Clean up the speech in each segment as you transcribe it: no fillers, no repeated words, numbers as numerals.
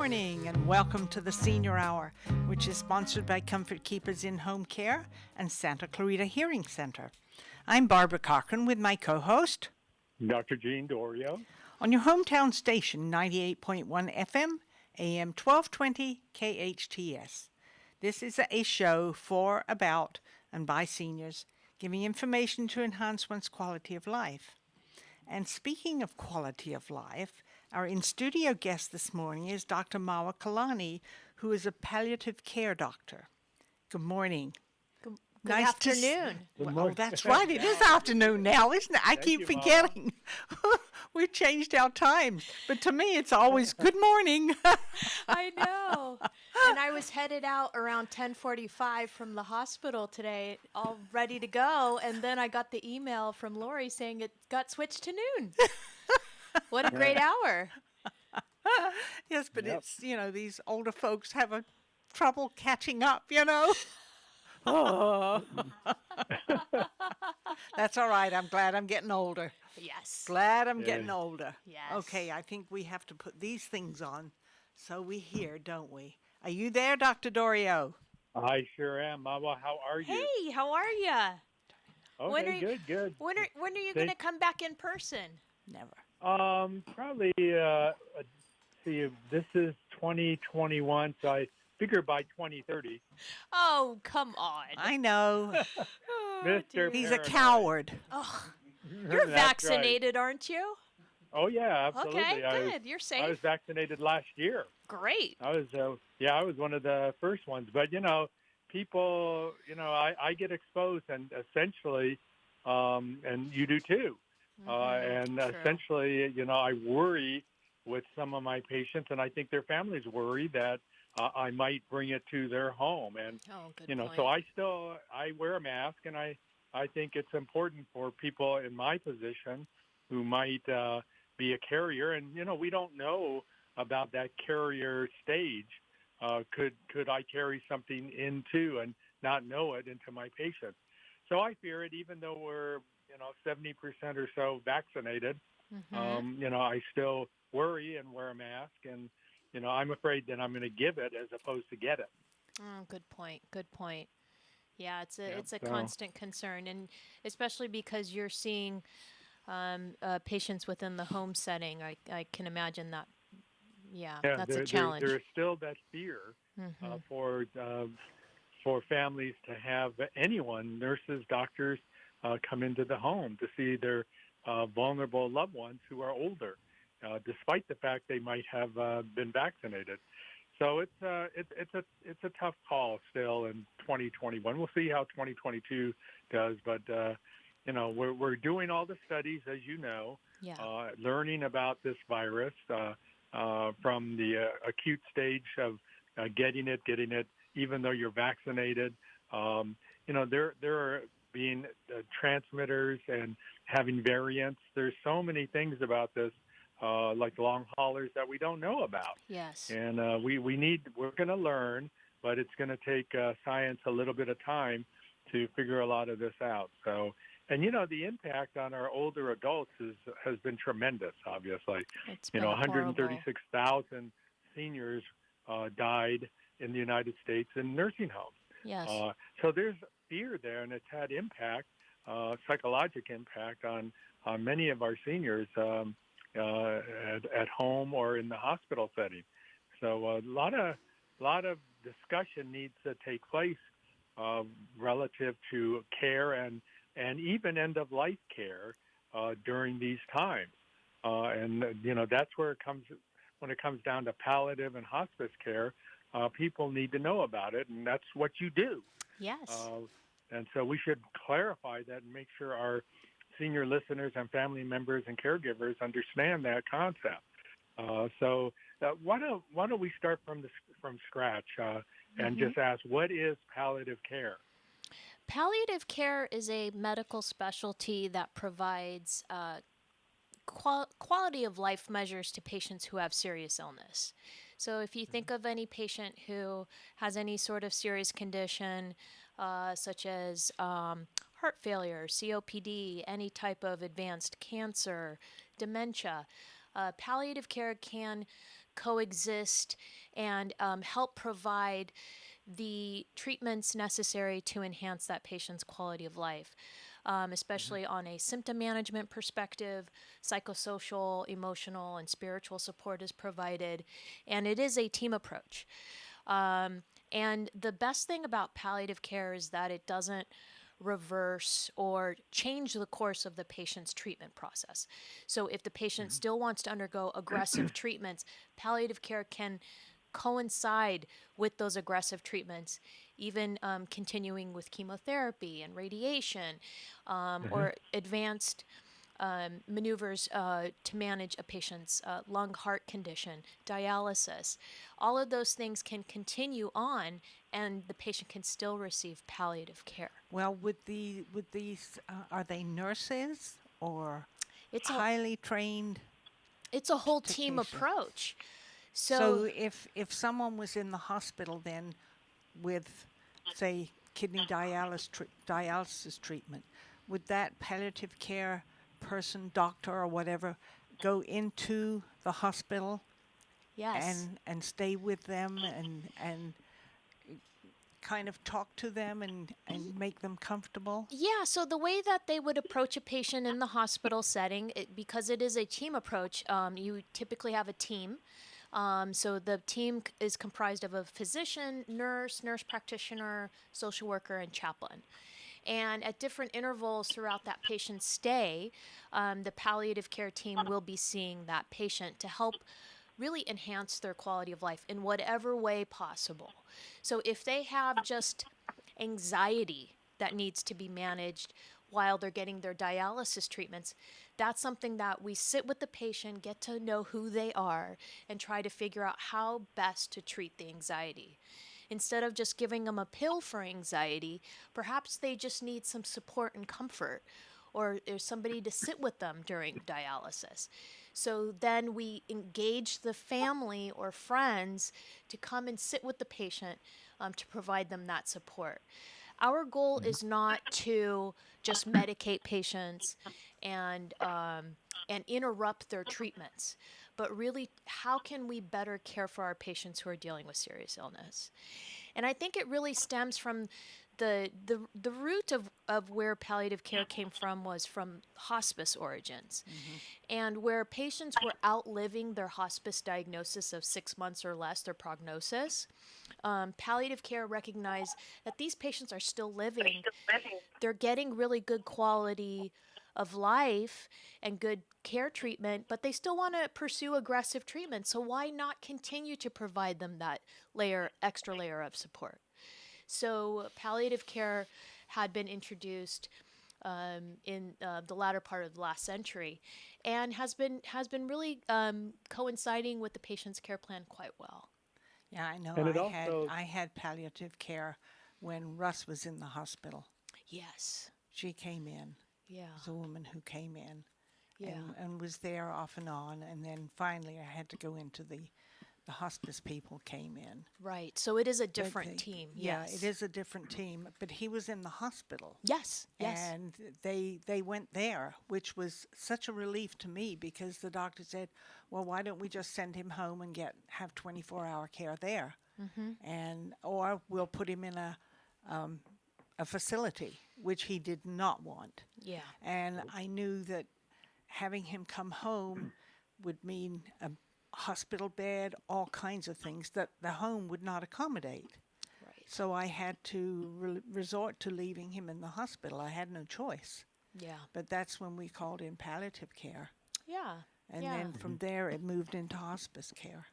morning and welcome to the Senior Hour, which is sponsored by Comfort Keepers in Home Care and Santa Clarita Hearing Center. I'm Barbara Cochran with my co-host, Dr. Gene Dorio. On your hometown station, 98.1 FM, AM 1220, KHTS. This is a show for, about, and by seniors, giving information to enhance one's quality of life. And speaking of quality of life, our in-studio guest this morning is Dr. Marwa Kilani, who is a palliative care doctor. Good morning. Good afternoon. Oh, that's right. It is afternoon now, isn't it? I keep forgetting. We've changed our times. But to me, it's always good morning. I know. And I was headed out around 10:45 from the hospital today, all ready to go. And then I got the email from Lori saying it got switched to noon. What a great hour. Yes, but it's, these older folks have a trouble catching up, Oh. That's all right. I'm glad I'm getting older. Yes. Glad I'm getting older. Yes. Okay, I think we have to put these things on so we hear, don't we? Are you there, Dr. Dorio? I sure am. Mama, how are you? Hey, how are ya? Okay, good. When are you going to come back in person? Never. Probably, see, this is 2021, so I figure by 2030. Oh, come on. I know. Mr. He's a Paranoid. coward. Oh, you're vaccinated, aren't you? Oh, yeah, absolutely. Okay, good. You're safe. I was vaccinated last year. Great. I was one of the first ones. But, people, I get exposed, and essentially, and you do too. And true. Essentially, I worry with some of my patients, and I think their families worry that I might bring it to their home. And, good point. so I wear a mask, and I think it's important for people in my position who might be a carrier. And, we don't know about that carrier stage. Could I carry something into and not know it into my patient? So I fear it, even though we're 70% or so vaccinated. I still worry and wear a mask, and I'm afraid that I'm going to give it as opposed to get it. Oh, good point. Yeah, it's a constant concern, and especially because you're seeing patients within the home setting. I can imagine that. Yeah, that's a challenge. There is still that fear for families to have anyone, nurses, doctors, come into the home to see their vulnerable loved ones who are older, despite the fact they might have been vaccinated. So it's a tough call still in 2021. We'll see how 2022 does, but we're doing all the studies, as you know, learning about this virus from the acute stage of getting it, even though you're vaccinated. There are being transmitters and having variants. There's so many things about this, like long haulers, that we don't know about. Yes. And we're going to learn, but it's going to take science a little bit of time to figure a lot of this out. So, and the impact on our older adults has been tremendous, obviously. It's been 136,000 seniors died in the United States in nursing homes. Yes. So there's fear there, and it's had impact, psychological impact on many of our seniors at home or in the hospital setting. So a lot of discussion needs to take place relative to care and even end-of-life care during these times. And that's where when it comes down to palliative and hospice care, people need to know about it, and that's what you do. Yes. And so we should clarify that and make sure our senior listeners and family members and caregivers understand that concept. So why don't we start from scratch and just ask, what is palliative care? Palliative care is a medical specialty that provides quality of life measures to patients who have serious illness. So if you think of any patient who has any sort of serious condition, such as heart failure, COPD, any type of advanced cancer, dementia, palliative care can coexist and help provide the treatments necessary to enhance that patient's quality of life, especially on a symptom management perspective. Psychosocial, emotional, and spiritual support is provided, and it is a team approach. And the best thing about palliative care is that it doesn't reverse or change the course of the patient's treatment process. So if the patient still wants to undergo aggressive treatments, palliative care can coincide with those aggressive treatments, even continuing with chemotherapy and radiation, or advanced maneuvers to manage a patient's lung heart condition, dialysis. All of those things can continue on, and the patient can still receive palliative care. Well, with these, are they nurses or It's a highly trained it's a whole team technicians? approach. So So if someone was in the hospital then with, say, kidney dialysis treatment, would that palliative care person, doctor or whatever, go into the hospital yes. and stay with them and kind of talk to them and make them comfortable? Yeah, so the way that they would approach a patient in the hospital setting, because it is a team approach, you typically have a team. So the team is comprised of a physician, nurse practitioner, social worker, and chaplain. And at different intervals throughout that patient's stay, the palliative care team will be seeing that patient to help really enhance their quality of life in whatever way possible. So if they have just anxiety that needs to be managed while they're getting their dialysis treatments, that's something that we sit with the patient, get to know who they are, and try to figure out how best to treat the anxiety. Instead of just giving them a pill for anxiety, perhaps they just need some support and comfort, or there's somebody to sit with them during dialysis. So then we engage the family or friends to come and sit with the patient to provide them that support. Our goal is not to just medicate patients and interrupt their treatments, but really, how can we better care for our patients who are dealing with serious illness? And I think it really stems from the root of where palliative care came from was from hospice origins. And where patients were outliving their hospice diagnosis of 6 months or less, their prognosis, palliative care recognized that these patients are still living. They're getting really good quality of life and good care treatment, but they still want to pursue aggressive treatment. So why not continue to provide them that extra layer of support? So palliative care had been introduced in the latter part of the last century, and has been really coinciding with the patient's care plan quite well. Yeah, I know. And it I also had palliative care when Russ was in the hospital. Yes. She came in. Yeah. It was a woman who came in Yeah. and was there off and on. And then finally I had to go into the hospice people came in. Right. So it is a But different team. Yeah, Yes. it is a different team. But he was in the hospital. Yes. Yes. And they went there, which was such a relief to me because the doctor said, well, why don't we just send him home and have 24-hour care there? And or we'll put him in a facility, which he did not want. Yeah. And I knew that having him come home would mean a hospital bed, all kinds of things that the home would not accommodate. Right. So I had to resort to leaving him in the hospital. I had no choice. Yeah. But that's when we called in palliative care. Yeah. And Yeah. then from there, it moved into hospice care.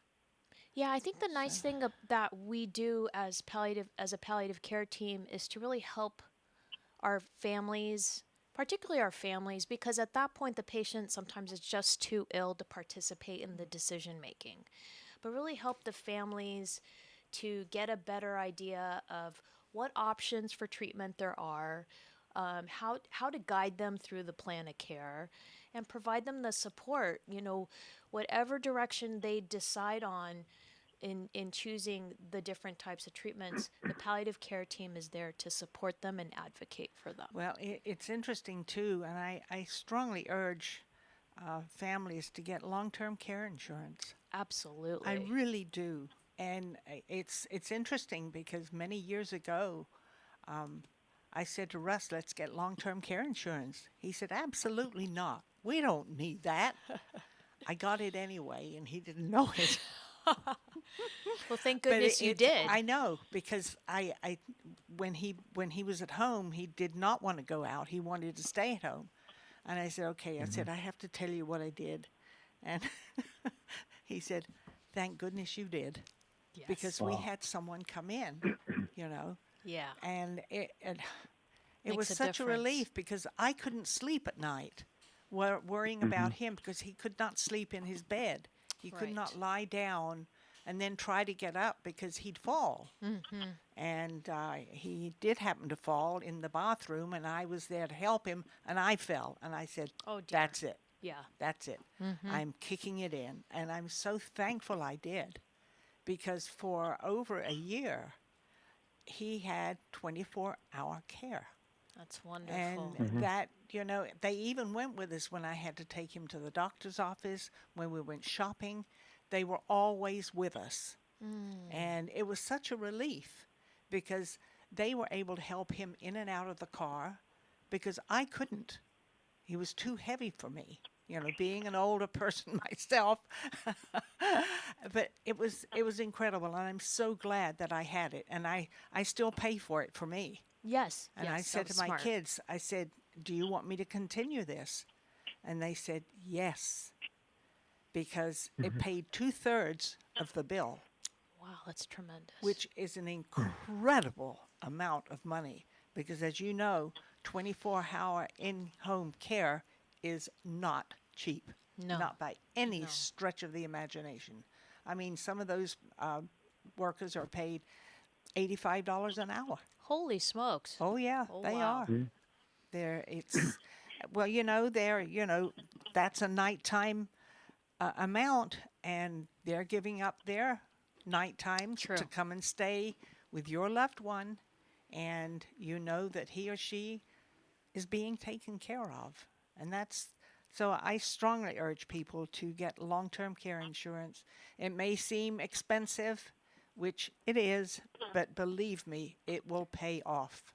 Yeah, I think the nice thing that we do as a palliative care team is to really help our families, particularly our families, because at that point the patient sometimes is just too ill to participate in the decision making. But really help the families to get a better idea of what options for treatment there are, how to guide them through the plan of care, and provide them the support. Whatever direction they decide on in choosing the different types of treatments, the palliative care team is there to support them and advocate for them. Well, it's interesting too, and I strongly urge families to get long-term care insurance. I Absolutely. really do. And it's interesting because many years ago, um, I said to Russ, let's get long-term care insurance. He said, absolutely not. We don't need that. I got it anyway, and he didn't know it. Well, thank But goodness you did. I know because when he was at home, he did not want to go out. He wanted to stay at home. And I said, okay. I said, I have to tell you what I did. And he said, thank goodness you did. Yes. Because we Wow. had someone come in, you know, Yeah. and it was Makes a such a difference. relief because I couldn't sleep at night worrying Hmm. about him because he could not sleep in his bed. He could Right. not lie down and then try to get up because he'd fall. Mm-hmm. And he did happen to fall in the bathroom, and I was there to help him, and I fell. And I said, Oh dear. that's it. Yeah. That's it. Mm-hmm. I'm kicking it in. And I'm so thankful I did because for over a year, he had 24-hour care. That's And wonderful. Hmm. that, they even went with us when I had to take him to the doctor's office, when we went shopping. They were always with us. Mm. And it was such a relief because they were able to help him in and out of the car because I couldn't. He was too heavy for me. Being an older person myself, but it was incredible, and I'm so glad that I had it, and I still pay for it for me. Yes. And I Yes. That said was to my smart. kids, I said, "Do you want me to continue this?" And they said yes, because it Hmm. paid 2/3 of the bill, Wow, that's tremendous. which is an incredible amount of money. Because as you know, 24-hour in-home care is not cheap, No. not by any No. stretch of the imagination. I mean, some of those workers are paid $85 an hour. Holy smokes. Oh yeah, Oh they wow. are. There, it's well, that's a nighttime amount, and they're giving up their night times to True. come and stay with your loved one, and you know that he or she is being taken care of. And that's so I strongly urge people to get long term care insurance. It may seem expensive, which it is, but believe me, it will pay off.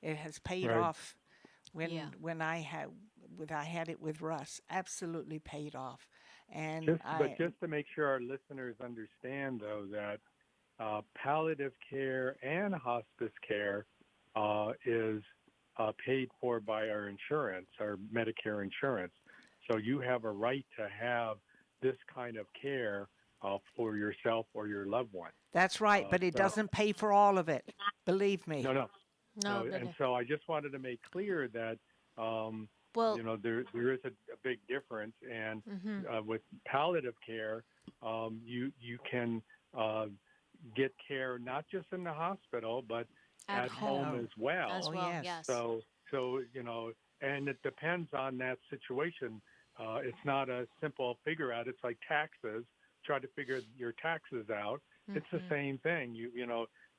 It has paid Right. off Yeah. when I had it with Russ. Absolutely paid off. And But I just to make sure our listeners understand, though, that palliative care and hospice care is paid for by our insurance, our Medicare insurance. So you have a right to have this kind of care for yourself or your loved one. That's right, but it So doesn't pay for all of it. Believe no, me. no, No, no. but And so I just wanted to make clear that um, well, there is a big difference, and mhm. with palliative care, you can uh, get care not just in the hospital but At at home home as well. as Oh well. yes. Yes. So and it depends on that situation. It's not a simple figure out. It's like taxes. Try to figure your taxes out. It's the Mhm. same thing.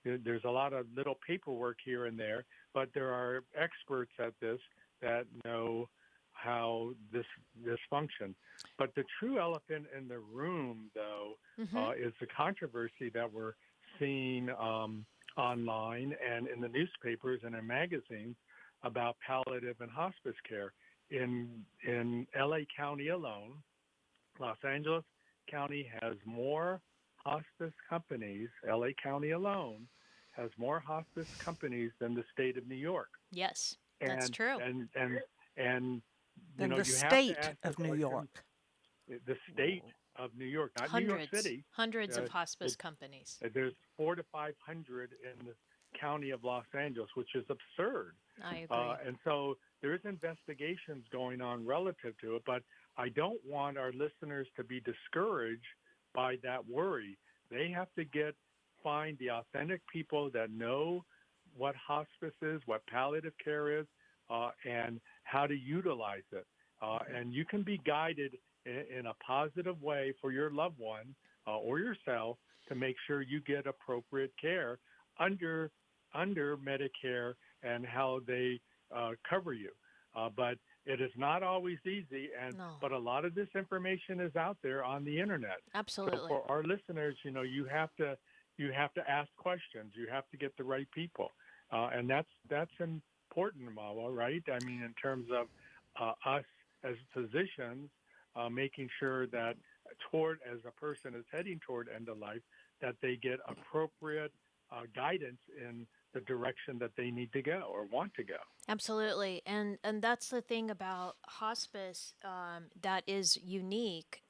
There's a lot of little paperwork here and there, but there are experts at this that know how this functions. But the true elephant in the room, though, Mhm. is the controversy that we're seeing online and in the newspapers and in magazines about palliative and hospice care. In LA County alone, Los Angeles County has more hospice companies. LA County alone has more hospice companies than the state of New York. Yes. That's And true. and and and Then the you have to state ask the of New question: York. the state of New York, not New York Hundreds. City. Hundreds Uh, of hospice it, companies. there's 400 to 500 in the county of Los Angeles, which is absurd. I agree. And so there's investigations going on relative to it, but I don't want our listeners to be discouraged by that worry. They have to find the authentic people that know what hospice is, what palliative care is, and how to utilize it. And you can be guided in a positive way for your loved one or yourself to make sure you get appropriate care under Medicare and how they cover you. But It is not always easy, No, but a lot of this information is out there on the internet. So absolutely. for our listeners, you have to ask questions. You have to get the right people, and that's important, Mawa, right? I mean, in terms of us as physicians, making sure that as a person is heading toward end of life, that they get appropriate guidance in the direction that they need to go or want to go. Absolutely, and that's the thing about hospice that is unique,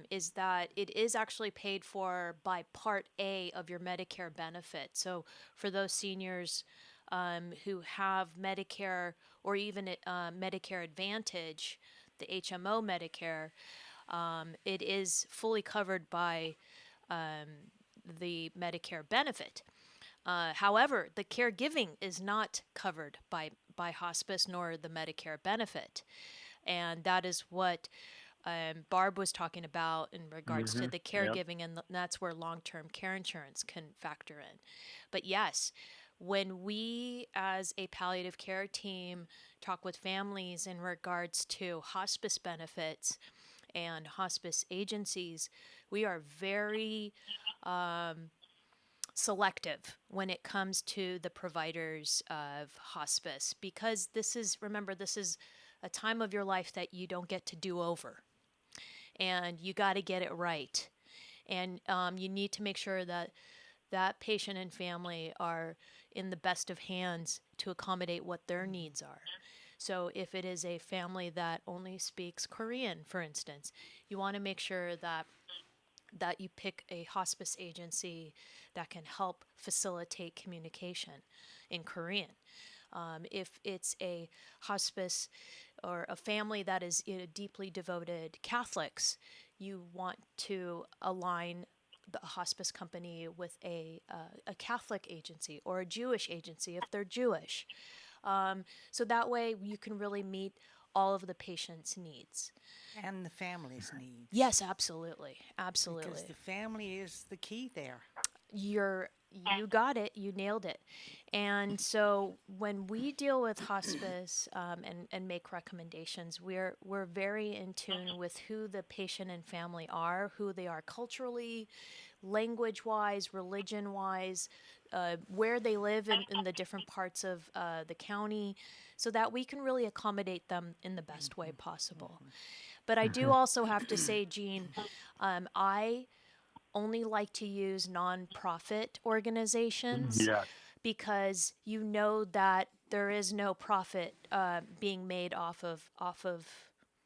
is that it is actually paid for by Part A of your Medicare benefit. So for those seniors who have Medicare or even Medicare Advantage, the HMO Medicare, it is fully covered by the Medicare benefit. However, the caregiving is not covered by hospice nor the Medicare benefit. And that is what Barb was talking about in regards to the Yep. caregiving, and that's where long term care insurance can factor in. But yes, when we as a palliative care team talk with families in regards to hospice benefits and hospice agencies, we are very selective when it comes to the providers of hospice, because remember, this is a time of your life that you don't get to do over, and you got to get it right. And you need to make sure that that patient and family are in the best of hands to accommodate what their needs are. So, if it is a family that only speaks Korean, for instance, you want to make sure that you pick a hospice agency that can help facilitate communication in Korean. If it's a hospice or a family that is deeply devoted Catholics, you want to align the hospice company with a Catholic agency or a Jewish agency if they're Jewish. So that way you can really meet all of the patient's needs. And the family's needs, Yes, absolutely. because Absolutely. the family is the key there. You're you got it, you nailed it. And so when we deal with hospice and make recommendations, we're very in tune with who the patient and family are, who they are culturally, language wise, religion wise, where they live in the different parts of the county, so that we can really accommodate them in the best way possible. But I do also have to say, Jean, I only like to use nonprofit organizations, Yes. because you know that there is no profit being made off of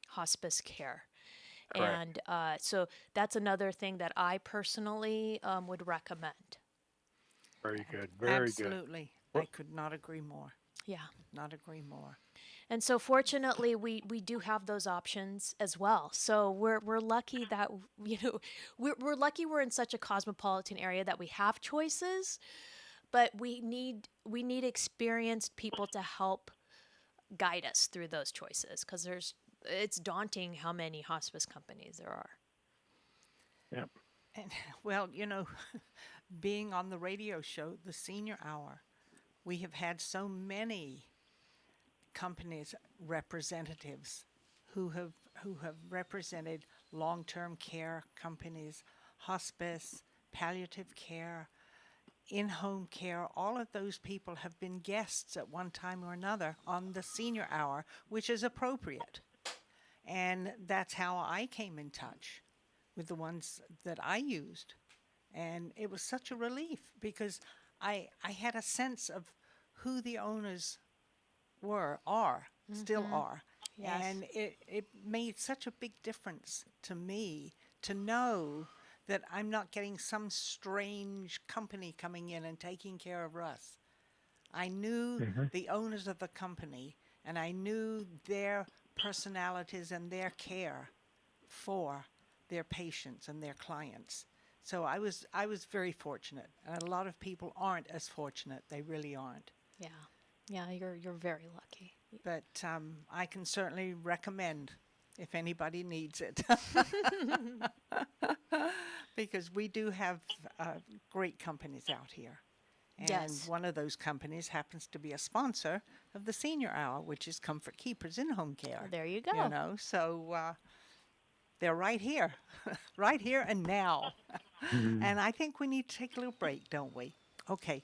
hospice care. Correct. And so that's another thing that I personally would recommend. Very good. Very good. Absolutely. I Well, could not agree more. Yeah. Not agree more. And so fortunately we do have those options as well. So we're lucky that we're lucky we're in such a cosmopolitan area that we have choices, but we need experienced people to help guide us through those choices, because it's daunting how many hospice companies there are. yep. And well, being on the radio show, the Senior Hour, we have had so many companies representatives who have represented long-term care companies, hospice, palliative care, in-home care. All of those people have been guests at one time or another on the Senior Hour, which is appropriate. And that's how I came in touch with the ones that I used. And it was such a relief because I had a sense of who the owners still are. Yes. And it made such a big difference to me to know that I'm not getting some strange company coming in and taking care of Russ. I knew Hmm. the owners of the company and I knew their personalities and their care for their patients and their clients. So I was very fortunate. And a lot of people aren't as fortunate. They really aren't. Yeah. Yeah, you're very lucky. But I can certainly recommend if anybody needs it, because we do have great companies out here. And Yes. one of those companies happens to be a sponsor of the Senior Hour, which is Comfort Keepers in Home Care. There you go. So they're right here, right here and now. And I think we need to take a little break, don't we? Okay,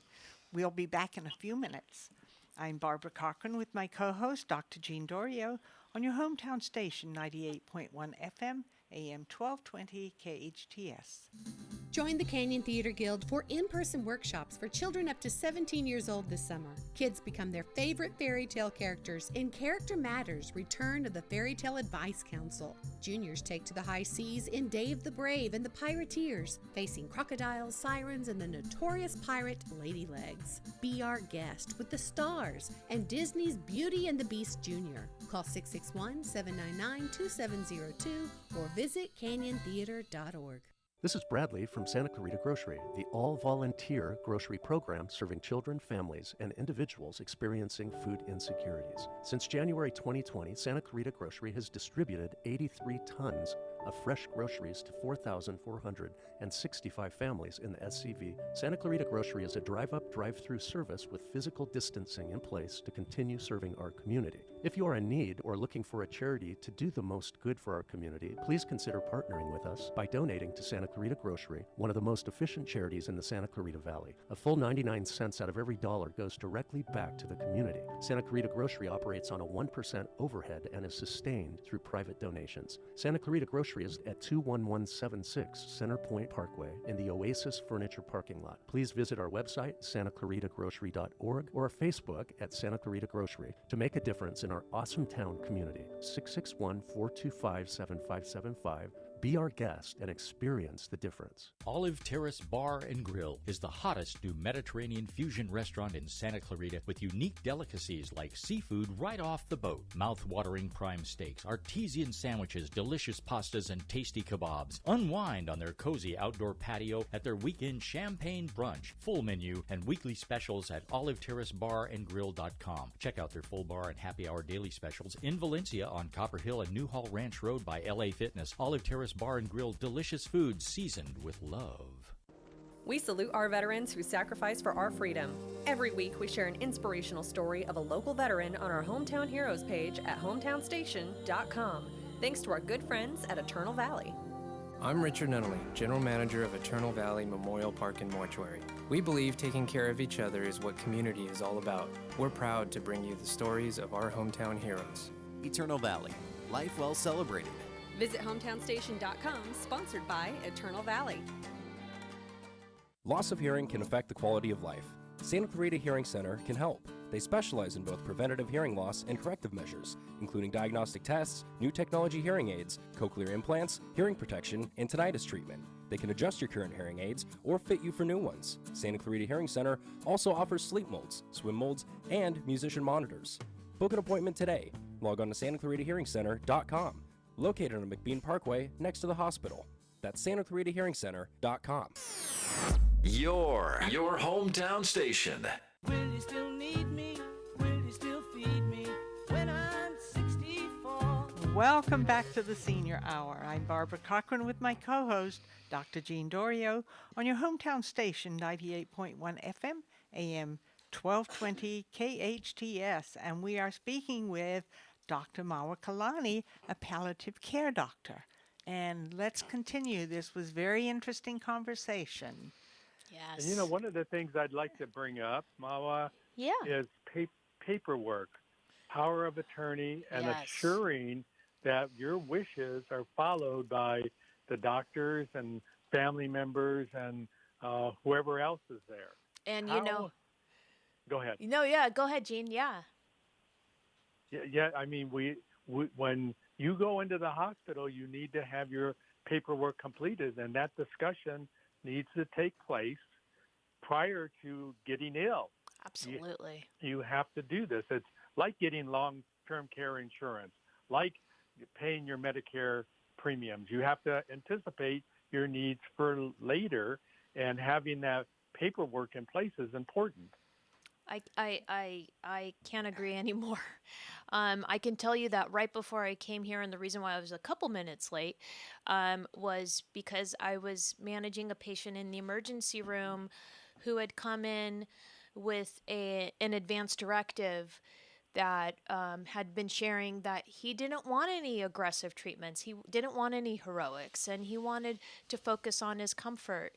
we'll be back in a few minutes. I'm Barbara Cochran with my co-host, Dr. Jean Dorio, on your hometown station, 98.1 FM, AM 1220 KHTS. Join the Canyon Theater Guild for in-person workshops for children up to 17 years old this summer. Kids become their favorite fairy tale characters in Character Matters, Return of the Fairy Tale Advice Council. Juniors take to the high seas in Dave the Brave and the Pirateers, facing crocodiles, sirens, and the notorious pirate Lady Legs. Be our guest with the stars and Disney's Beauty and the Beast Jr. Call 661-799-2702 or visit canyontheater.org. This is Bradley from Santa Clarita Grocery, the all-volunteer grocery program serving children, families, and individuals experiencing food insecurities. Since January 2020, Santa Clarita Grocery has distributed 83 tons of fresh groceries to 4,465 families in the SCV. Santa Clarita Grocery is a drive-up, drive-through service with physical distancing in place to continue serving our community. If you are in need or looking for a charity to do the most good for our community, please consider partnering with us by donating to Santa Clarita Grocery, one of the most efficient charities in the Santa Clarita Valley. A full 99 cents out of every dollar goes directly back to the community. Santa Clarita Grocery operates on a 1% overhead and is sustained through private donations. Santa Clarita Grocery is at 21176 Center Point Parkway in the Oasis Furniture parking lot. Please visit our website, santaclaritagrocery.org, or our Facebook at Santa Clarita Grocery to make a difference in our awesome town community. 661-425-7575. Be our guest and experience the difference. Olive Terrace Bar and Grill is the hottest new Mediterranean fusion restaurant in Santa Clarita with unique delicacies like seafood right off the boat, mouth-watering prime steaks, artesian sandwiches, delicious pastas, and tasty kebabs. Unwind on their cozy outdoor patio at their weekend champagne brunch. Full menu and weekly specials at oliveterracebarandgrill.com. Check out their full bar and happy hour daily specials in Valencia on Copper Hill and Newhall Ranch Road by LA Fitness. Olive Terrace Bar and Grill, delicious food seasoned with love. We salute our veterans who sacrifice for our freedom. Every week, we share an inspirational story of a local veteran on our Hometown Heroes page at hometownstation.com. Thanks to our good friends at Eternal Valley. I'm Richard Nunnally, General Manager of Eternal Valley Memorial Park and Mortuary. We believe taking care of each other is what community is all about. We're proud to bring you the stories of our hometown heroes. Eternal Valley, life well celebrated. Visit hometownstation.com, sponsored by Eternal Valley. Loss of hearing can affect the quality of life. Santa Clarita Hearing Center can help. They specialize in both preventative hearing loss and corrective measures, including diagnostic tests, new technology hearing aids, cochlear implants, hearing protection, and tinnitus treatment. They can adjust your current hearing aids or fit you for new ones. Santa Clarita Hearing Center also offers sleep molds, swim molds, and musician monitors. Book an appointment today. Log on to santaclaritahearingcenter.com. Located on McBean Parkway next to the hospital. That's santaclaritahearingcenter.com. Your hometown station. Will you still need me? Will you still feed me when I'm 64? Welcome back to the Senior Hour. I'm Barbara Cochran with my co-host, Dr. Jean Dorio, on your hometown station, 98.1 FM, AM 1220 KHTS. And we are speaking with Dr. Marwa Kilani, a palliative care doctor. And let's continue. This was very interesting conversation. Yes. And one of the things I'd like to bring up, Marwa, is paperwork, power of attorney, and assuring that your wishes are followed by the doctors and family members and whoever else is there. And Go ahead. Go ahead, Jean. Yeah. Yeah. I mean, we when you go into the hospital, you need to have your paperwork completed, and that discussion needs to take place prior to getting ill. Absolutely. You have to do this. It's like getting long-term care insurance, like paying your Medicare premiums. You have to anticipate your needs for later, and having that paperwork in place is important. I can't agree anymore. I can tell you that right before I came here, and the reason why I was a couple minutes late was because I was managing a patient in the emergency room who had come in with an advance directive that had been sharing that he didn't want any aggressive treatments. He didn't want any heroics, and he wanted to focus on his comfort.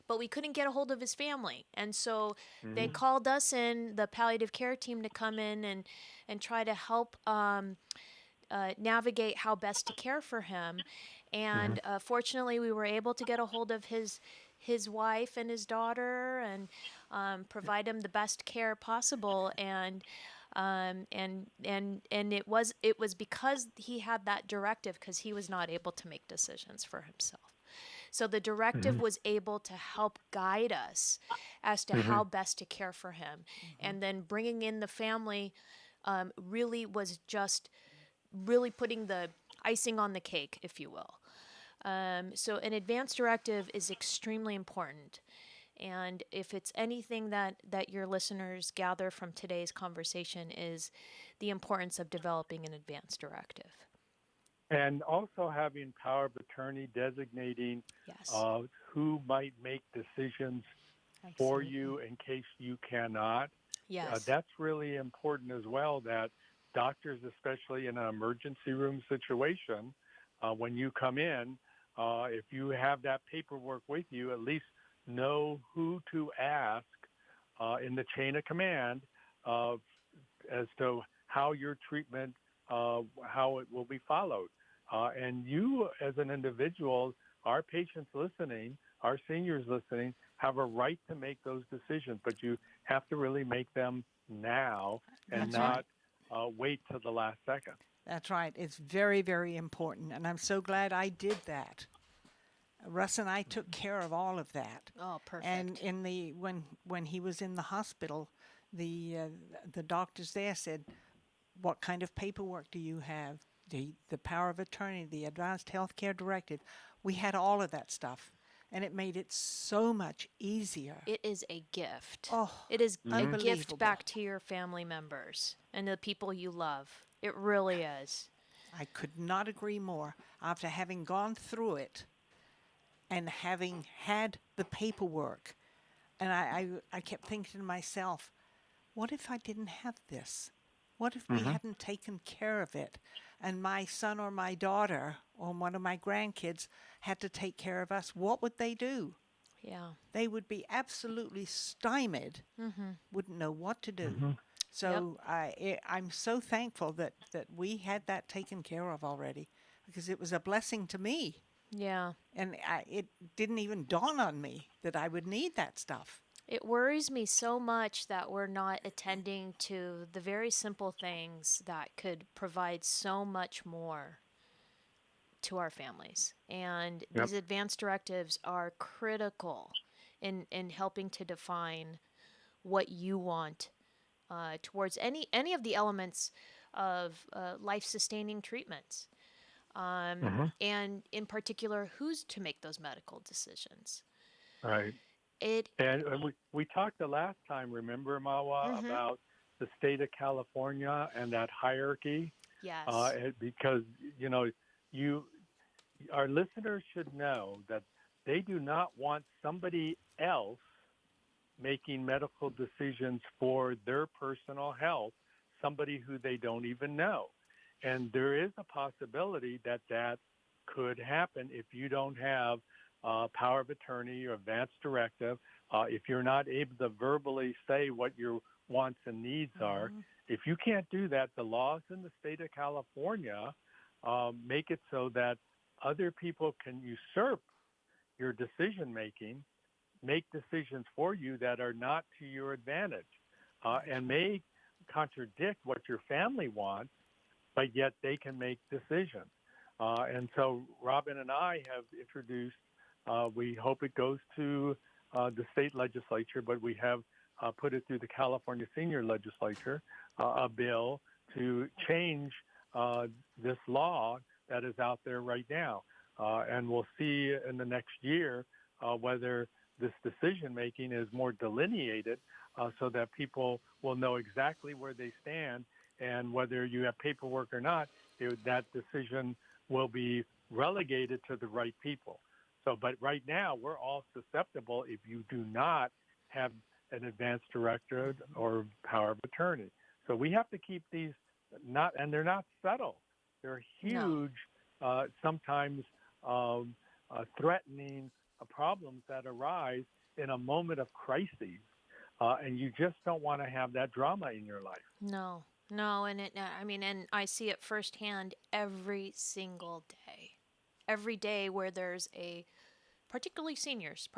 But we couldn't get a hold of his family. And so they called us in, the palliative care team, to come in and try to help navigate how best to care for him. And fortunately, we were able to get a hold of his wife and his daughter and provide him the best care possible. And it was because he had that directive, because he was not able to make decisions for himself. So the directive was able to help guide us as to how best to care for him. And then bringing in the family really was just really putting the icing on the cake, if you will. So an advance directive is extremely important. And if it's anything that your listeners gather from today's conversation, is the importance of developing an advance directive. And also having power of attorney designating who might make decisions for you in case you cannot. Yes. That's really important as well, that doctors, especially in an emergency room situation, when you come in, if you have that paperwork with you, at least know who to ask in the chain of command as to how your treatment, how it will be followed. And you, as an individual, our patients listening, our seniors listening, have a right to make those decisions, but you have to really make them now and not wait till the last second. That's right. It's very, very important, and I'm so glad I did that. Russ and I took care of all of that. Oh, perfect. And in the when he was in the hospital, the doctors there said, "What kind of paperwork do you have? The power of attorney, the advanced healthcare directive." We had all of that stuff, and it made it so much easier. It is a gift. Oh, it is a unbelievable. gift back to your family members and the people you love. It really is. I could not agree more. After having gone through it and having had the paperwork, and I kept thinking to myself, what if I didn't have this? What if we hadn't taken care of it, and my son or my daughter or one of my grandkids had to take care of us? What would they do? Yeah. They would be absolutely stymied, wouldn't know what to do. So I'm so thankful that we had that taken care of already, because it was a blessing to me. Yeah. And it didn't even dawn on me that I would need that stuff. It worries me so much that we're not attending to the very simple things that could provide so much more to our families. And these advanced directives are critical in helping to define what you want towards any of the elements of life-sustaining treatments. And in particular, who's to make those medical decisions. Right. And we talked the last time, remember, Marwa, about the state of California and that hierarchy? Yes. Because, our listeners should know that they do not want somebody else making medical decisions for their personal health, somebody who they don't even know. And there is a possibility that could happen if you don't have power of attorney or advance directive, if you're not able to verbally say what your wants and needs are. If you can't do that, the laws in the state of California make it so that other people can usurp your decision-making, make decisions for you that are not to your advantage, and may contradict what your family wants, but yet they can make decisions. And so Robin and I have introduced, we hope it goes to the state legislature, but we have put it through the California Senior Legislature, a bill to change this law that is out there right now. And we'll see in the next year whether this decision-making is more delineated so that people will know exactly where they stand, and whether you have paperwork or not, that decision will be relegated to the right people. So, but right now, we're all susceptible if you do not have an advance directive or power of attorney. So we have to keep these and they're not subtle. They're huge, sometimes threatening problems that arise in a moment of crises. And you just don't want to have that drama in your life. No, no, and and I see it firsthand every single day. Every day where there's particularly seniors,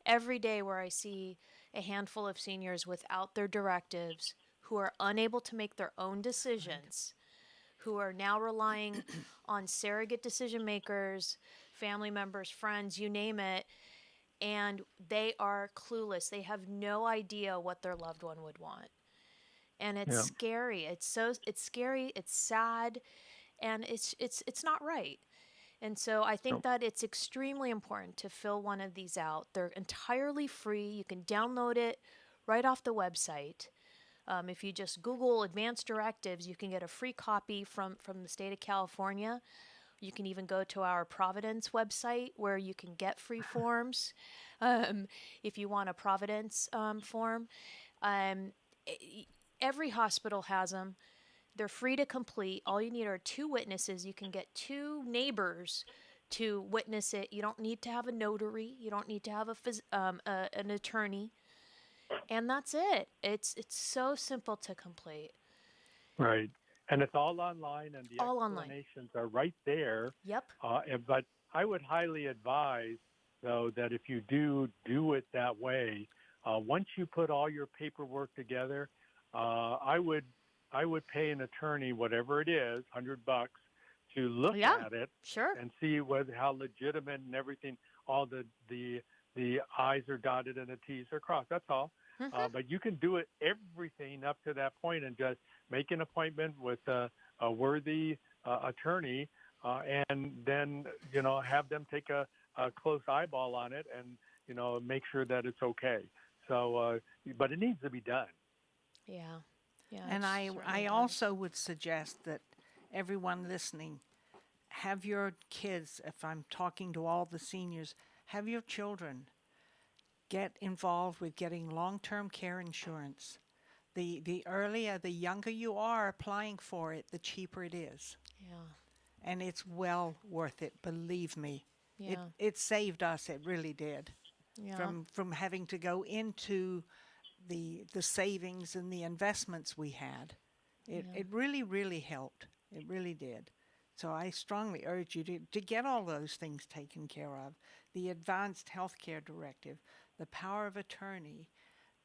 every day where I see a handful of seniors without their directives who are unable to make their own decisions, who are now relying on surrogate decision makers, family members, friends, you name it, and they are clueless. They have no idea what their loved one would want. And it's scary. It's scary, it's sad, and it's not right. And so I think that it's extremely important to fill one of these out. They're entirely free. You can download it right off the website. If you just Google advanced directives, you can get a free copy from the state of California. You can even go to our Providence website where you can get free forms if you want a Providence form. Every hospital has them. They're free to complete. All you need are 2 witnesses. You can get 2 neighbors to witness it. You don't need to have a notary. You don't need to have an attorney. And that's it. It's so simple to complete. Right. And it's all online, and the all explanations are right there. Yep. But I would highly advise, though, that if you do it that way, once you put all your paperwork together, I would pay an attorney, whatever it is, $100, to look at it and see how legitimate and everything, all the I's are dotted and the T's are crossed. That's all. But you can do it everything up to that point and just make an appointment with a worthy attorney and then, have them take a close eyeball on it and, make sure that it's okay. So, but it needs to be done. Yeah. Yeah. And I also would suggest that everyone listening, have your kids, if I'm talking to all the seniors, have your children get involved with getting long-term care insurance. The earlier, the younger you are applying for it, the cheaper it is. Yeah. And it's well worth it, believe me. Yeah. It saved us, it really did. Yeah. From having to go into the savings and the investments we had. It really, really helped. It really did. So I strongly urge you to get all those things taken care of. The Advanced Healthcare Directive, the power of attorney,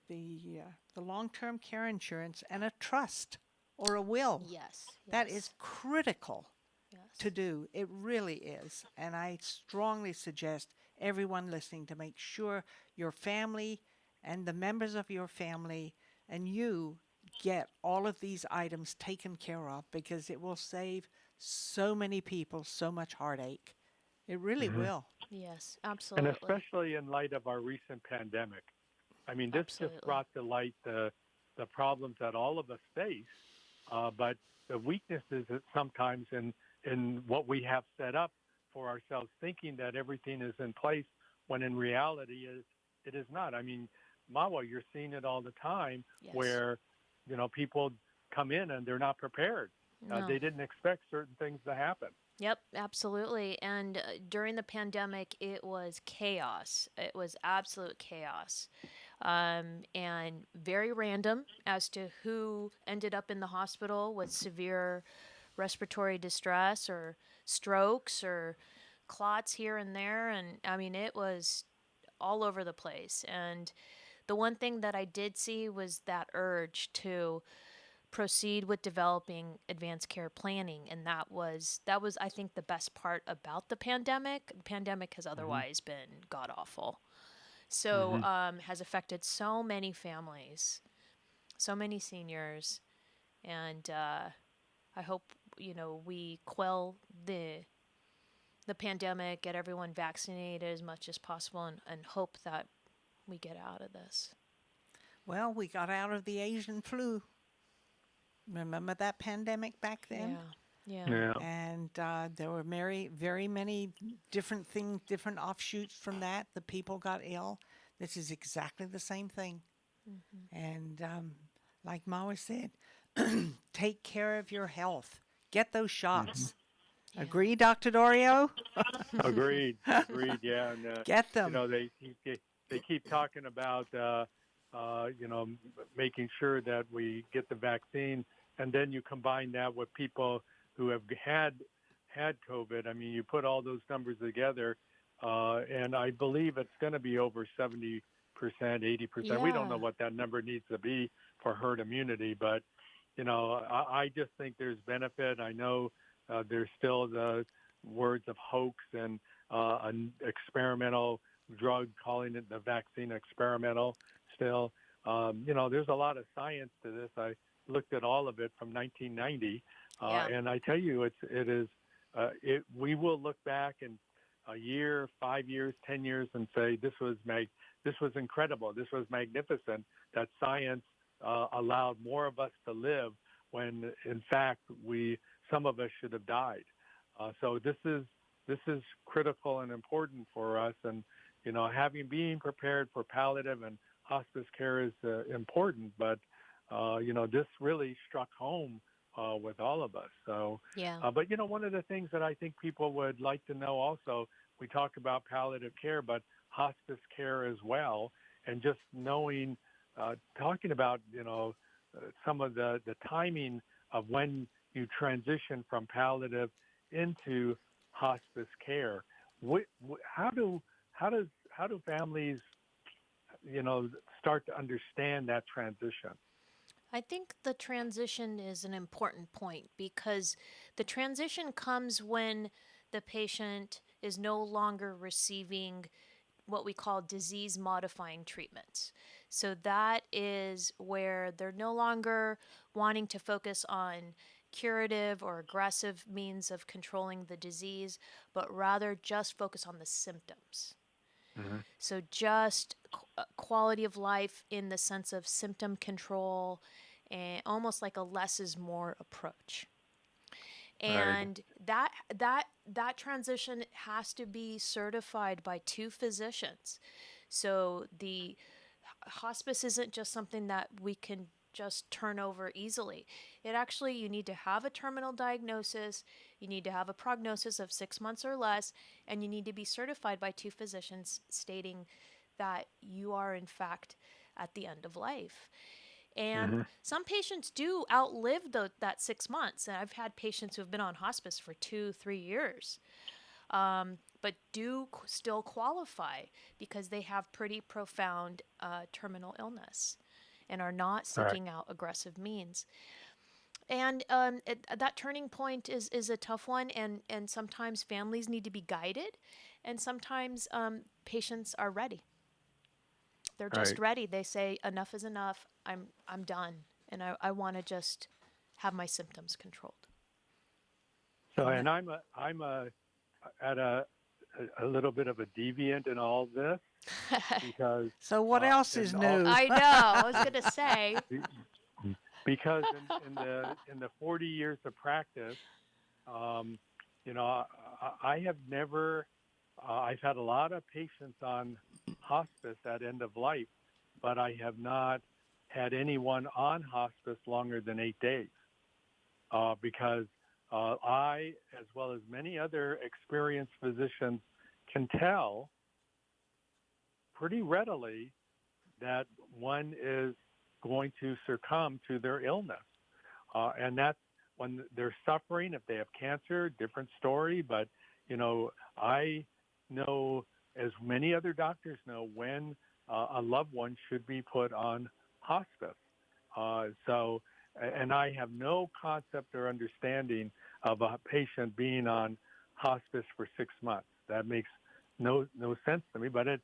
the long-term care insurance, and a trust or a will. Yes. That is critical Yes. to do. It really is. And I strongly suggest everyone listening to make sure your family and the members of your family and you get all of these items taken care of, because it will save so many people so much heartache. It really will. Yes, absolutely. And especially in light of our recent pandemic. I mean, this just brought to light the problems that all of us face, but the weaknesses that sometimes in what we have set up for ourselves, thinking that everything is in place when in reality it is not. I mean, Marwa, you're seeing it all the time where, people come in and they're not prepared. No. They didn't expect certain things to happen. Yep, absolutely. And during the pandemic, it was chaos. It was absolute chaos. And very random as to who ended up in the hospital with severe respiratory distress or strokes or clots here and there. And I mean, it was all over the place. And the one thing that I did see was that urge to proceed with developing advanced care planning, and that was I think the best part about the pandemic. The pandemic has otherwise been god awful, so has affected so many families, so many seniors, and I hope we quell the pandemic, get everyone vaccinated as much as possible, and hope that we get out of this. Well, we got out of the Asian flu. Remember that pandemic back then? Yeah. And there were very many different things, different offshoots from that. The people got ill. This is exactly the same thing. Mm-hmm. And like Marwa said, take care of your health. Get those shots. Yeah. Agree, Dr. Dorio? Agreed. Agreed. Yeah, and Get them. they keep talking about making sure that we get the vaccine, and then you combine that with people who have had COVID. I mean, you put all those numbers together, and I believe it's going to be over 70%, 80%. We don't know Yeah. what that number needs to be for herd immunity, but I just think there's benefit. I know there's still the words of hoax and an experimental drug, calling it the vaccine experimental still. There's a lot of science to this. I looked at all of it from 1990, Yeah. and I tell you, we will look back in a year, 5 years, 10 years, and say this was incredible. This was magnificent. That science allowed more of us to live when, in fact, some of us should have died. So this is critical and important for us, and being prepared for palliative and hospice care is important. But this really struck home with all of us. So, Yeah. but one of the things that I think people would like to know also, we talk about palliative care, but hospice care as well, and just knowing, talking about some of the timing of when you transition from palliative into hospice care. How do families, start to understand that transition? I think the transition is an important point because the transition comes when the patient is no longer receiving what we call disease modifying treatments. So that is where they're no longer wanting to focus on curative or aggressive means of controlling the disease, but rather just focus on the symptoms. Mm-hmm. So just quality of life in the sense of symptom control and almost like a less is more approach. And that transition has to be certified by 2 physicians. So the hospice isn't just something that we can just turn over easily. You need to have a terminal diagnosis, you need to have a prognosis of 6 months or less, and you need to be certified by 2 physicians stating that you are in fact at the end of life. And some patients do outlive that 6 months. And I've had patients who have been on hospice for 2-3 years, but do still qualify because they have pretty profound terminal illness and are not seeking out aggressive means. And that turning point is a tough one, and sometimes families need to be guided, and sometimes patients are ready. They're just ready. They say enough is enough. I'm done, and I want to just have my symptoms controlled. So, and I'm at a little bit of a deviant in all this because. So what else is new? I know. I was going to say. Because in the 40 years of practice, I have never. I've had a lot of patients on hospice at end of life, but I have not had anyone on hospice longer than 8 days because I, as well as many other experienced physicians, can tell pretty readily that one is going to succumb to their illness. And that's when they're suffering. If they have cancer, different story. But, I know, as many other doctors know, when a loved one should be put on hospice. And I have no concept or understanding of a patient being on hospice for 6 months. That makes no sense to me, but it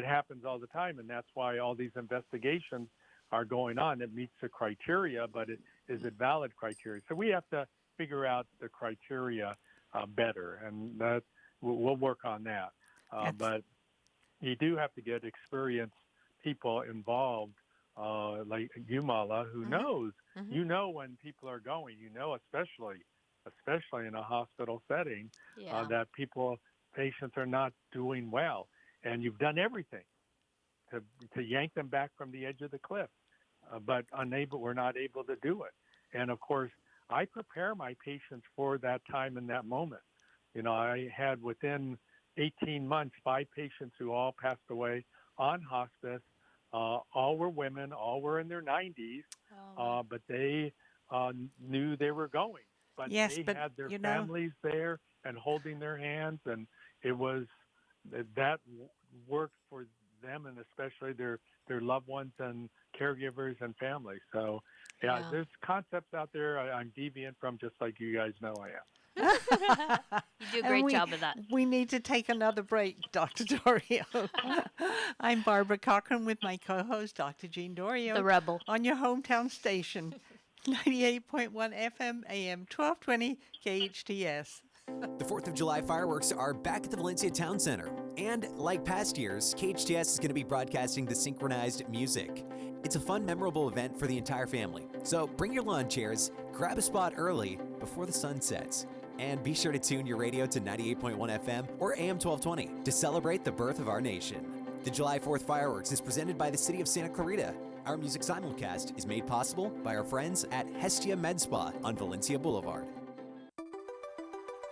happens all the time, and that's why all these investigations are going on. It meets the criteria, but is it valid criteria? So we have to figure out the criteria better, and that we'll work on that. But you do have to get experienced people involved, like you, Mala, who knows. You know when people are going. Especially in a hospital setting, that patients are not doing well, and you've done everything to yank them back from the edge of the cliff, but we're not able to do it. And of course, I prepare my patients for that time and that moment. I had within 18 months 5 patients who all passed away on hospice. All were women, all were in their 90s, but they knew they were going. But Yes, they but, had their families there and holding their hands, and it was that worked for them, and especially their loved ones and caregivers and families. So, yeah, there's concepts out there I'm deviant from, just like you guys know I am. You do a great job of that. We need to take another break, Dr. Dorio. I'm Barbara Cochran with my co-host, Dr. Jean Dorio. The rebel. On your hometown station, 98.1 FM, AM 1220, KHTS. The 4th of July fireworks are back at the Valencia Town Center. And like past years, KHTS is going to be broadcasting the synchronized music. It's a fun, memorable event for the entire family. So bring your lawn chairs, grab a spot early before the sun sets. And be sure to tune your radio to 98.1 FM or AM 1220 to celebrate the birth of our nation. The July 4th fireworks is presented by the City of Santa Clarita. Our music simulcast is made possible by our friends at Hestia Med Spa on Valencia Boulevard.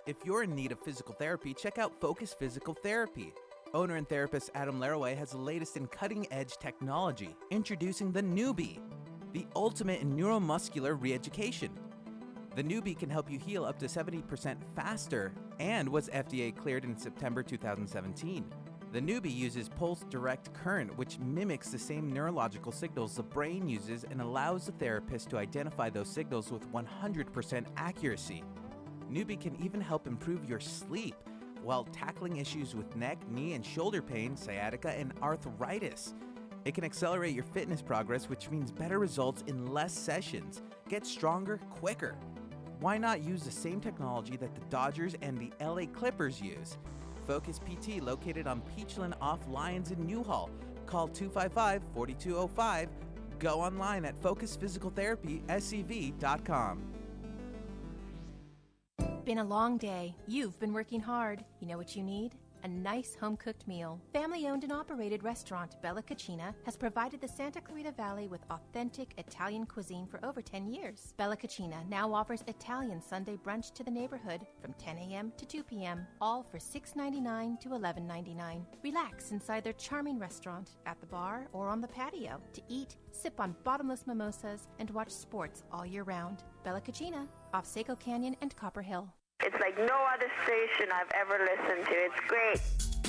If you're in need of physical therapy, check out Focus Physical Therapy. Owner and therapist Adam Laraway has the latest in cutting-edge technology, introducing the Newbie, the ultimate in neuromuscular re-education. The Newbie can help you heal up to 70% faster and was FDA cleared in September 2017. The Newbie uses pulse direct current, which mimics the same neurological signals the brain uses and allows the therapist to identify those signals with 100% accuracy. Newbie can even help improve your sleep while tackling issues with neck, knee, and shoulder pain, sciatica, and arthritis. It can accelerate your fitness progress, which means better results in less sessions. Get stronger quicker. Why not use the same technology that the Dodgers and the LA Clippers use? Focus PT, located on Peachland off Lyons in Newhall. Call 255-4205. Go online at focusphysicaltherapyscv.com. Been a long day. You've been working hard. You know what you need? A nice home-cooked meal. Family-owned and operated restaurant Bella Cucina has provided the Santa Clarita Valley with authentic Italian cuisine for over 10 years. Bella Cucina now offers Italian Sunday brunch to the neighborhood from 10 a.m. to 2 p.m., all for $6.99 to $11.99. Relax inside their charming restaurant, at the bar, or on the patio to eat, sip on bottomless mimosas, and watch sports all year round. Bella Cucina, off Seco Canyon and Copper Hill. It's like no other station I've ever listened to. It's great.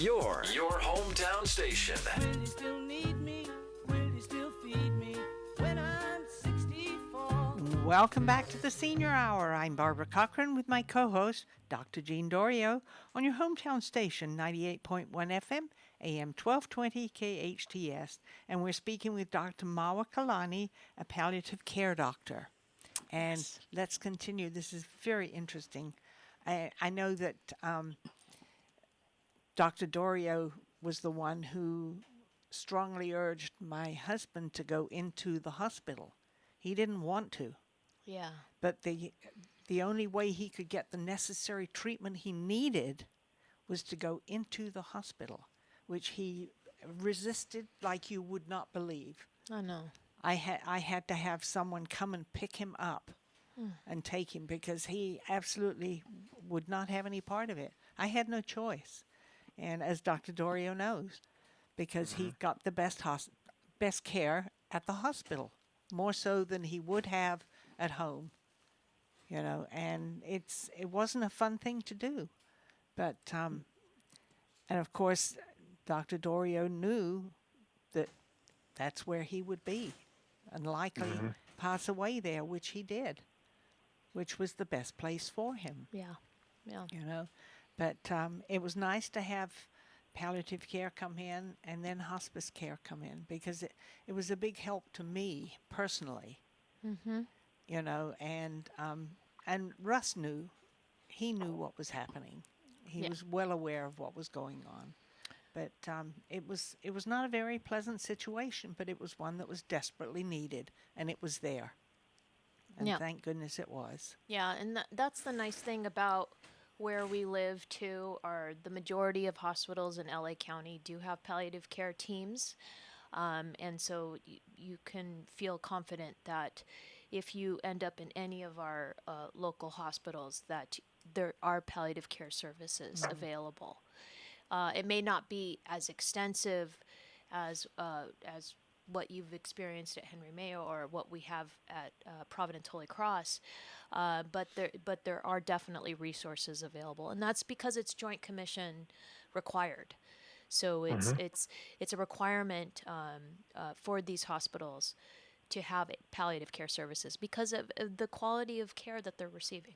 Your hometown station. Will you still need me? Will you still feed me when I'm 64? Welcome back to the Senior Hour. I'm Barbara Cochran with my co-host, Dr. Jean Dorio, on your hometown station, 98.1 FM, AM 1220, KHTS. And we're speaking with Dr. Marwa Kilani, a palliative care doctor. And let's continue. This is very interesting. I know that Dr. Dorio was the one who strongly urged my husband to go into the hospital. He didn't want to. Yeah. But the only way he could get the necessary treatment he needed was to go into the hospital, which he resisted like you would not believe. I know. I had to have someone come and pick him up and take him because he absolutely would not have any part of it. I had no choice. And as Dr. Dorio knows, because he got the best care at the hospital, more so than he would have at home. And it wasn't a fun thing to do. But, and of course, Dr. Dorio knew that that's where he would be and likely pass away there, which he did, which was the best place for him. Yeah. But it was nice to have palliative care come in and then hospice care come in because it was a big help to me personally. And Russ knew. He knew what was happening. He was well aware of what was going on. But it was not a very pleasant situation, but it was one that was desperately needed, and it was there. And thank goodness it was. Yeah, and that's the nice thing about where we live, too, are the majority of hospitals in LA County do have palliative care teams. And so you can feel confident that if you end up in any of our local hospitals, that there are palliative care services available. It may not be as extensive as what you've experienced at Henry Mayo or what we have at Providence Holy Cross, but there are definitely resources available, and that's because it's Joint Commission required. So it's a requirement for these hospitals to have palliative care services because of the quality of care that they're receiving.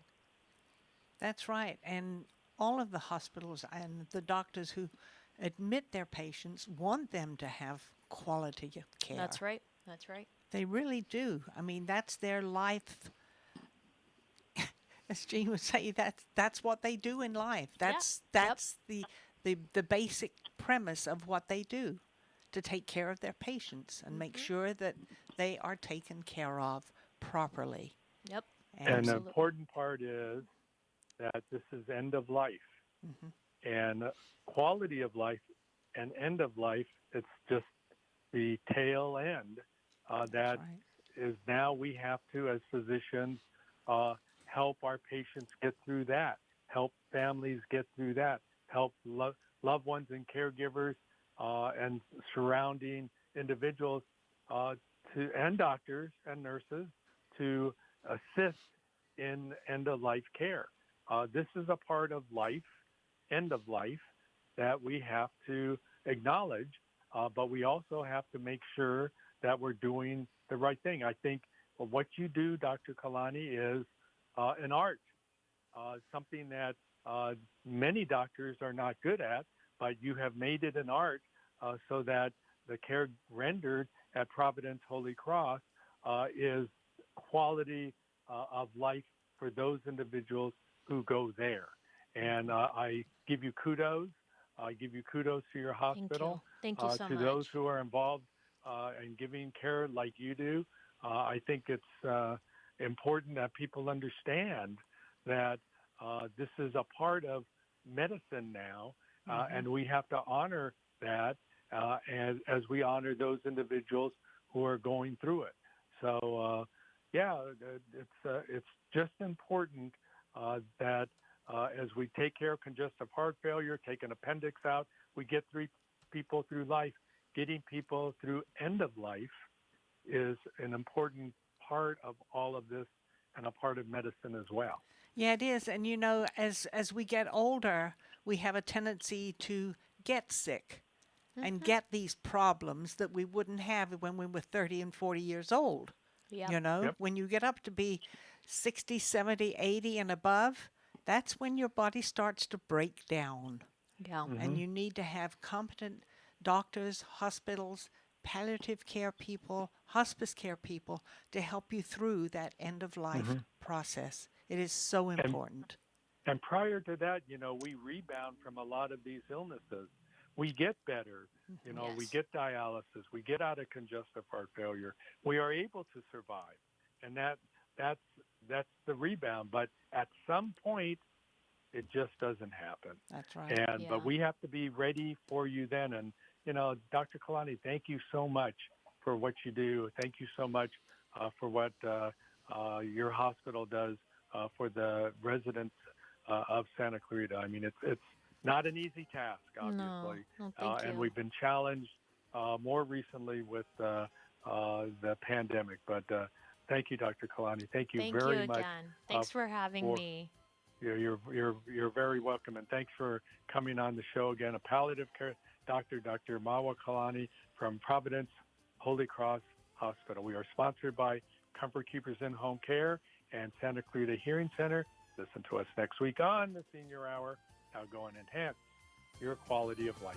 That's right. And all of the hospitals and the doctors who admit their patients want them to have quality of care. That's right. That's right. They really do. I mean, that's their life. As Jean would say, that's what they do in life. That's the basic premise of what they do, to take care of their patients and make sure that they are taken care of properly. Yep. And the important part is that this is end of life. And quality of life and end of life, it's just the tail end. That is now we have to, as physicians, help our patients get through that, help families get through that, help loved ones and caregivers and surrounding individuals and doctors and nurses to assist in end-of-life care. This is a part of life, end of life, that we have to acknowledge, but we also have to make sure that we're doing the right thing. I think what you do, Dr. Kilani, is an art, something that many doctors are not good at, but you have made it an art so that the care rendered at Providence Holy Cross is quality of life for those individuals who go there. And I give you kudos. I give you kudos to your hospital. Thank you so to much. those who are involved in giving care like you do. I think it's important that people understand that this is a part of medicine now, and we have to honor that as we honor those individuals who are going through it. So, it's just important that as we take care of congestive heart failure, take an appendix out, we get people through life. Getting people through end of life is an important part of all of this and a part of medicine as well. Yeah, it is. And you know, as we get older, we have a tendency to get sick and get these problems that we wouldn't have when we were 30 and 40 years old. Yep. You know, when you get up to be 60, 70, 80 and above, that's when your body starts to break down. Yeah. And you need to have competent doctors, hospitals, palliative care people, hospice care people to help you through that end of life process. It is so important. And prior to that, you know, we rebound from a lot of these illnesses. We get better. You know, we get dialysis. We get out of congestive heart failure. We are able to survive. And that's the rebound. But at some point, it just doesn't happen. That's right. But we have to be ready for you then. And, you know, Dr. Kilani, thank you so much for what you do. Thank you so much for what your hospital does for the residents of Santa Clarita. I mean, it's not an easy task, obviously. No, thank you. And we've been challenged more recently with the pandemic. But thank you, Dr. Kalani. Thank you very much. Thank you again. Thanks for having me. You're very welcome, and thanks for coming on the show again. A palliative care doctor, Dr. Marwa Kilani from Providence Holy Cross Hospital. We are sponsored by Comfort Keepers in Home Care and Santa Clarita Hearing Center. Listen to us next week on the Senior Hour. How go and enhance your quality of life.